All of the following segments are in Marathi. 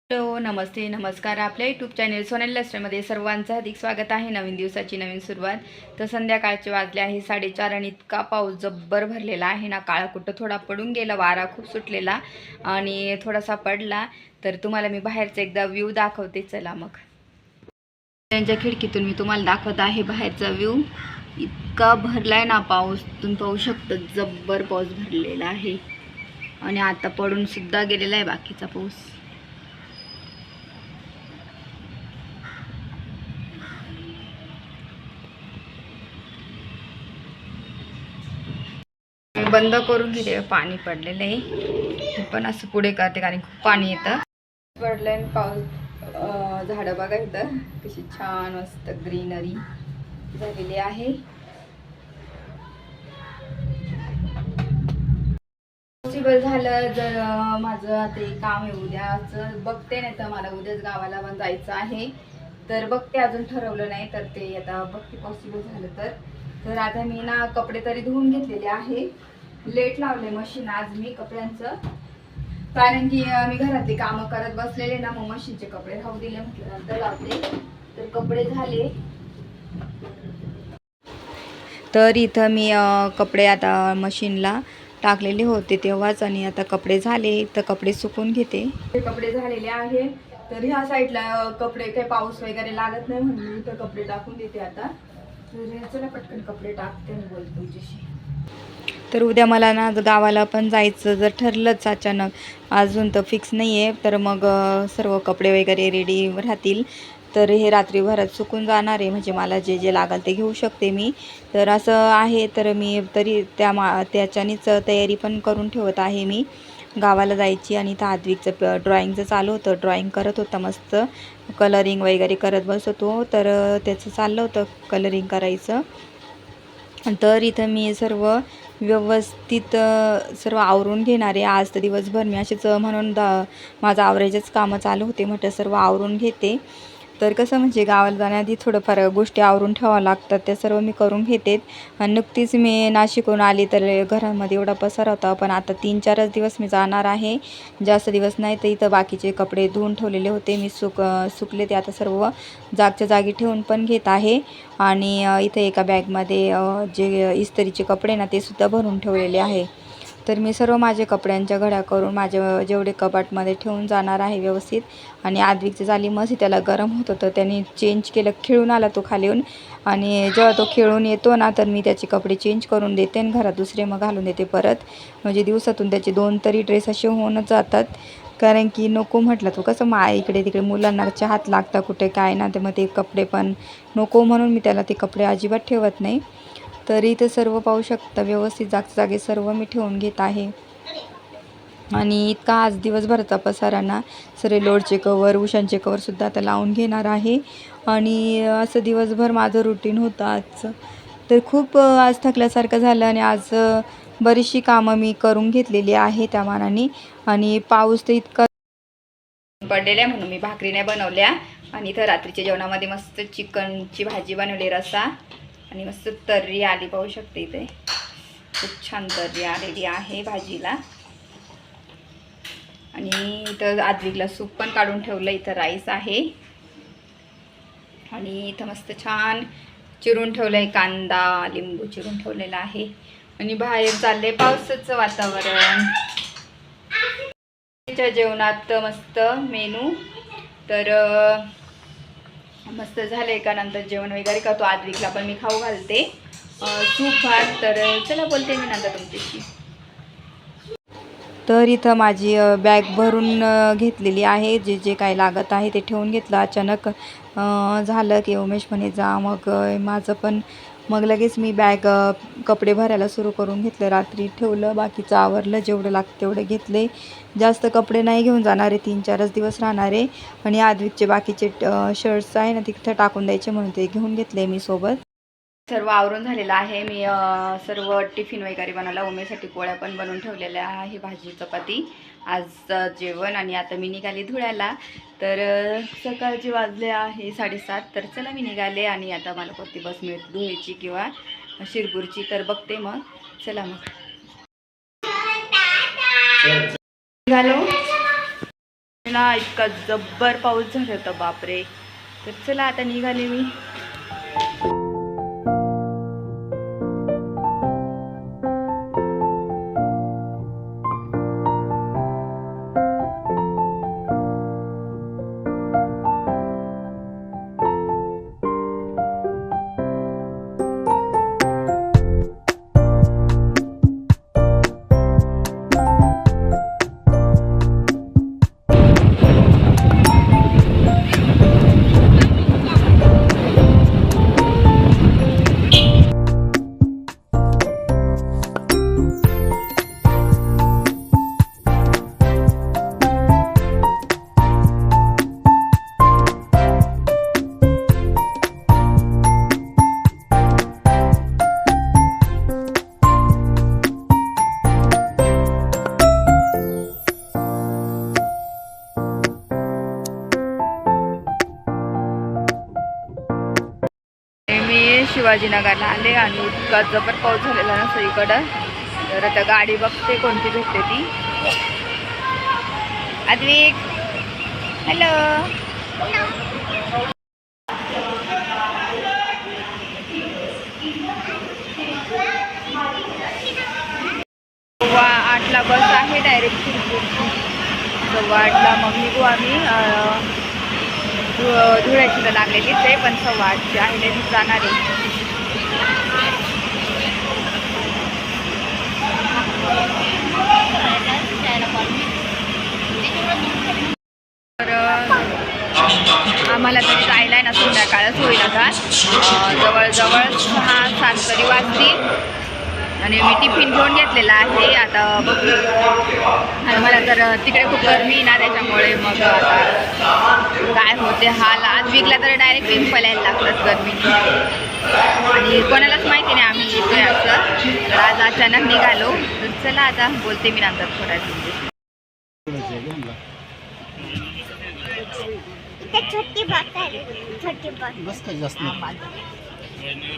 हॅलो, नमस्ते, नमस्कार. आपल्या यूट्यूब चॅनल सोनल लाईफस्टाईलमध्ये सर्वांचं हार्दिक स्वागत आहे. नवीन दिवसाची नवीन सुरुवात. तर संध्याकाळचे वाजले आहे 4:30 आणि इतका पाऊस जब्बर भरलेला आहे ना. काळा कुठं थोडा पडून गेला, वारा खूप सुटलेला आणि थोडासा पडला. तर तुम्हाला मी बाहेरचा एकदा व्ह्यू दाखवते. चला मग. त्यांच्या खिडकीतून मी तुम्हाला दाखवत आहे बाहेरचा व्ह्यू. इतका भरलाय ना पाऊस, तुम्ही पाहू शकता. जब्बर पाऊस भरलेला आहे आणि आता पडून सुद्धा गेलेला आहे बाकीचा पाऊस. बंद करून घेते, पाणी पडलेलं आहे. पण असं पुढे करते कारण खूप पाणी येतं. पडलंय पाऊस. झाडं बघा इथं कशी छान मस्त ग्रीनरी झालेली आहे. पॉसिबल झालं जर माझं ते काम आहे उद्याच बघते, नाही तर मला उद्याच गावाला पण जायचं आहे. तर बघते, अजून ठरवलं नाही. तर ते आता बघते पॉसिबल झालं तर आता मी ना कपडे तरी धुवून घेतलेले आहे. लेट लावले मशीन आज मी कपड्यांचं, कारण की मी घरातली कामं करत बसलेले ना. मग मशीनचे कपडे राहू दिले, म्हटलं नंतर लावते. तर कपडे झाले. तर इथं मी कपडे आता मशीनला टाकलेले होते तेव्हाच, आणि आता कपडे झाले तर कपडे सुकून घेते. कपडे झालेले आहे. तर ह्या साईडला कपडे काही पाऊस वगैरे लागत नाही म्हणून मी तर कपडे टाकून देते आता. तर चला पटकन कपडे टाकते आणि बोलते तुमच्याशी. तर उद्या मला ना गावाला पण जायचं जर ठरलंच अचानक, अजून तर फिक्स नाही आहे. तर मग सर्व कपडे वगैरे रेडी राहतील. तर हे रात्रीभरात सुकून जाणार आहे, म्हणजे मला जे जे लागेल ते घेऊ शकते मी. तर असं आहे. तर मी तरी त्याच्यानीच तयारी पण करून ठेवत आहे मी गावाला जायची. आणि इथं आद्विकचं ड्रॉइंगचं चालू होतं, ड्रॉइंग करत होता मस्त, कलरिंग वगैरे करत बसतो. तर त्याचं चाललं होतं कलरिंग करायचं. तर इथं मी सर्व व्यवस्थित सर्व आवरून घेणार आहे. आज तर दिवसभर मी असेच म्हणून माझं आवरायचेच कामं चालू होते, म्हटलं सर्व आवरून घेते. तर कसं म्हणजे गावाला जाण्याआधी थोडंफार गोष्टी आवरून ठेवावं लागतात, त्या सर्व मी करून घेते. आणि नुकतीच मी नाशिकहून आली तर घरामध्ये एवढा पसारा होता. पण आता 3-4 दिवस मी जाणार आहे, जास्त दिवस नाही. तर इथं बाकीचे कपडे धुवून ठेवलेले होते मी, सुकले ते आता सर्व जागच्या जागी ठेवून पण घेत आहे. आणि इथे एका बॅगमध्ये जे इस्त्रीचे कपडे ना ते सुद्धा भरून ठेवलेले आहे. तर मी सर्व माझे कपड्यांच्या घड्या करून माझे जेवढे कपाटमध्ये ठेवून जाणार आहे व्यवस्थित. आणि आद्विकचं झाली मस्त, त्याला गरम होत होतं, त्याने चेंज केलं, खेळून आला तो खाली येऊन. आणि जेव्हा तो खेळून येतो ना तर मी त्याचे कपडे चेंज करून देते आणि घरात दुसरे मग घालून देते परत. म्हणजे दिवसातून त्याचे 2 तरी ड्रेस असे होऊनच जातात. कारण की नको म्हटलं, तो कसं इकडे तिकडे मुलांना हात लागता कुठे काय ना, ते मग ते कपडे पण नको, म्हणून मी त्याला ते कपडे अजिबात ठेवत नाही. तरी ते सर्व पाहू शकता व्यवस्थित जागच्या जागी सर्व मी ठेवून घेत आहे. आणि इतका आज दिवसभराचा पसारा ना, सर्व लोडचे कवर, उशांचे कवरसुद्धा आता लावून घेणार आहे. आणि असं दिवसभर माझं रुटीन होतं आजचं. तर खूप आज थकल्यासारखं झालं. आणि आज बरीचशी कामं मी करून घेतलेली आहे त्या मानाने. आणि पाऊस तर इतका पडलेला आहे म्हणून मी भाकरी नाही बनवल्या. आणि इथं रात्रीच्या जेवणामध्ये मस्त चिकनची भाजी बनवली, रस्सा, आणि मस्त तर्री आली, पाहू शकते इथे खूप छान तर्री आलेली आहे भाजीला. आणि इथं आद्विकला सूप पण काढून ठेवलं. इथं राईस आहे आणि इथं मस्त छान चिरून ठेवलं आहे, कांदा लिंबू चिरून ठेवलेला आहे. आणि बाहेर चालले पावसाचं वातावरण. जेवणात मस्त मेनू. तर मस्त झाले का नंतर जेवण वगैरे करतो. आद्विकला पण मी खाऊ घालते सूप भात. तर चला बोलते मी नंतर तुमच्याशी. तर इथं माझी बॅग भरून घेतलेली आहे, जे जे काय लागत आहे ते ठेवून घेतलं. अचानक झालं की उमेश म्हणे जा, मग माझं पण मग लगेच मी बॅग कपडे भरायला सुरू करून घेतलं. रात्री ठेवलं, बाकीचं आवरलं, जेवढं लागतं तेवढे घेतले. जास्त कपडे नाही घेऊन जाणार आहे, 3-4 दिवस राहणार आहे. आणि आद्विकचे बाकीचे शर्ट्स आहे ना तिथं टाकून द्यायचे म्हणून ते घेऊन घेतले मी सोबत. सर्व आवरून झालेलं आहे. मी सर्व टिफिन वगैरे बनवला, उमेसाठी पोळ्या पण बनवून ठेवलेल्या आहे, भाजी चपाती आज जेवण. आणि आता मी निघाले धुळ्याला. तर सकाळचे वाजले आहे 7:30. तर चला मी निघाले. आणि आता मला कोणती बस मिळते धुळ्याची किंवा शिरपूरची, तर बघते मग. चला मग निघालो. ना इतका जब्बर पाऊस झाला होता बापरे. तर चला आता निघाले मी. शिवाजीनगरला आले आणि इतका जबर पाऊस झालेला ना सगळीकडं. तर आता गाडी बघते कोणती भेटते ती. आद्विक हॅलो. वा 8ला बस आहे डायरेक्ट शिरपूरची. 8:15ला मग निघू आम्ही. धुळ्याची लागलेलीच आहे पण 8:15ची आहे लगेच जाणार आहे. तर आम्हाला तरी जायला आहे ना संध्याकाळच होईल आता. जवळजवळ 6-7 तरी वाजतील आणि मी टिफिन घेऊन घेतलेला आहे. आता बघू आणि मला तर तिकडे खूप गरमी ना त्याच्यामुळे मग आता काय होते हाल. आज विकला तर डायरेक्ट पिंपल यायला लागलं गरमीने आणि कोणालाच माहिती नाही आम्ही येतोय असं. तर आज अचानक निघालो. तर चला आता बोलते मी नंतर थोड्या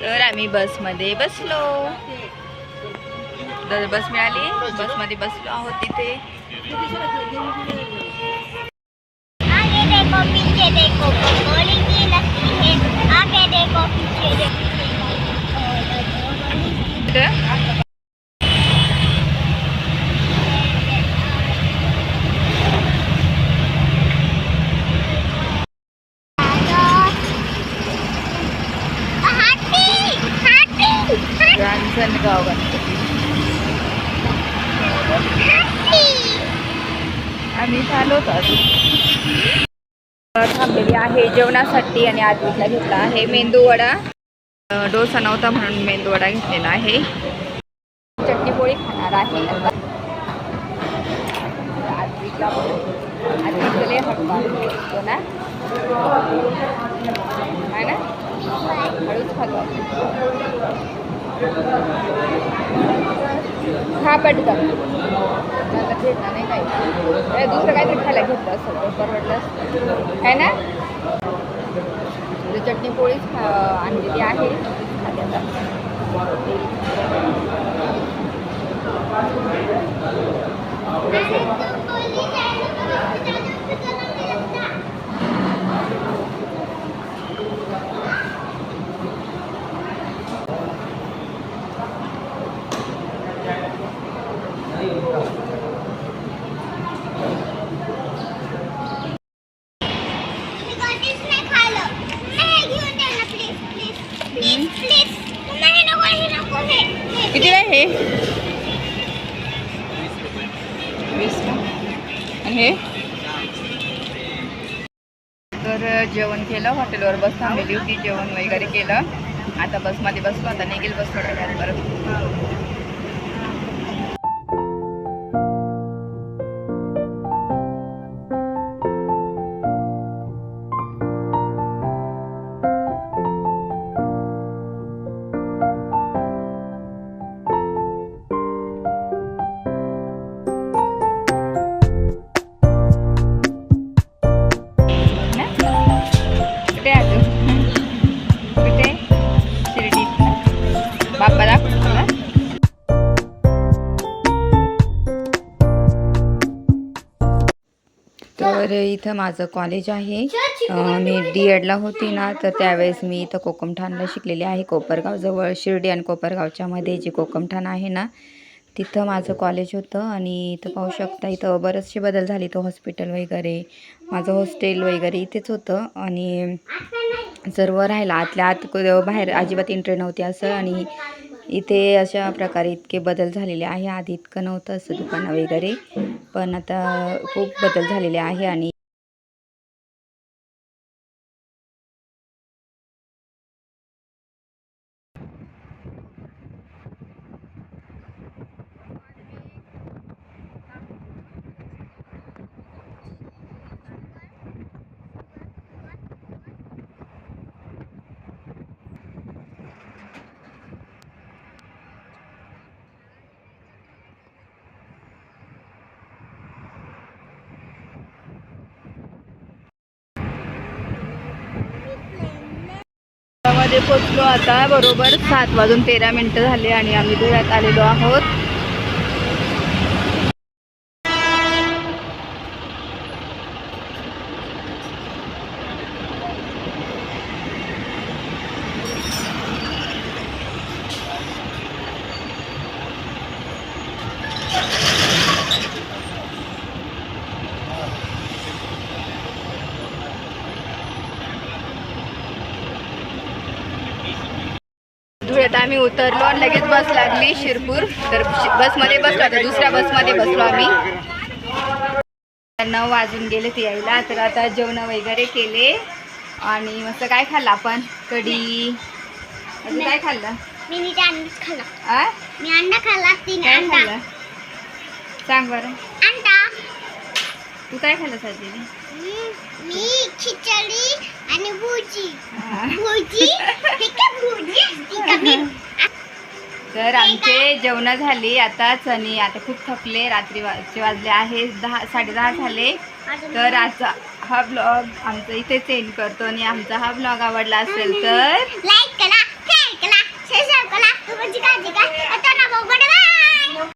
तर आम्ही बसमध्ये बसलो. बस मिळाली. बसमध्ये बसलो आहोत तिथे. रांजणगाव गणपती आम्ही चालवत थांबलेली आहे जेवणासाठी आणि आद्विकला घेतला आहे मेंदू वडा. डोसा नव्हता म्हणून मेंदू वडा घेतलेला आहे. चटणी पोळी खाणार आहे. आद्विकला आद्विकला हटवा ना आहे ना. हळूच खातो हा पटकन नंतर घेतला नाही काही. दुसरं काहीतरी खायला घेतलं असं तर परवडलं असतं आहे ना. चटणी पोळीच आणलेली आहे. किती आहे हे 20 आणि हे. तर जेवण केलं हॉटेलवर. बस थांबलेली होती. जेवण वगैरे केलं. आता बसमध्ये बसलो. आता निघेल बस थोड्या वेळात परत. बाप्पा दाखवतो ना. तर इथं माझं कॉलेज आहे. मी D.Edला होती ना, तर त्यावेळेस मी इथं कोकमठाणला शिकलेली आहे. कोपरगावजवळ शिर्डी आणि कोपरगावच्या मध्ये जे कोकमठाण आहे ना, तिथं माझं कॉलेज होतं. आणि इथं पाहू शकता, इथं बरेचसे बदल झाले. इथं हॉस्पिटल वगैरे, माझं हॉस्टेल वगैरे इथेच होतं. आणि सर्व राहिलं आतल्या आत, बाहेर अजिबात एंट्री नव्हती असं. आणि इथे अशा प्रकारे इतके बदल झालेले आहे. आधी इतकं नव्हतं असं दुकानं वगैरे, पण आता खूप बदल झालेले आहे. आणि मध्ये पोचलो आता. बरोबर 7:13 झाले आणि आम्ही धुळ्यात आलेलो आहोत. धुळ्यात आम्ही उतरलो आणि लगेच बस लागली शिरपूर. तर बसमध्ये बसलो. आता दुसऱ्या बसमध्ये बसलो आम्ही. 9 वाजून गेले ते यायला. तर आता जेवण वगैरे केले आणि मस्त काय खाल्लं आपण? कढी. अजून काय खाल्लं? मी अंडा खाल्ला. आ? मी अंडा खाल्ला. 3 काय अंडा. खाल्लं? सांग बरं. अंडा. तू काय खाल्लं साजी? मी खिचडी आणि भुजी. हा. भुजी? हे काय भुजी असती का मी? तर आमचे जेवण झाली आताच आणि आता खूप थकले. रात्री वाजले आहे 10, 10:30 झाले. तर आजचा हा ब्लॉग आमचा इथे सेंड करतो. आणि आमचा हा ब्लॉग आवडला असेल तर लाईक करा, शेअर करा, सबस्क्राइब करा. तुमची काळजी घ्या.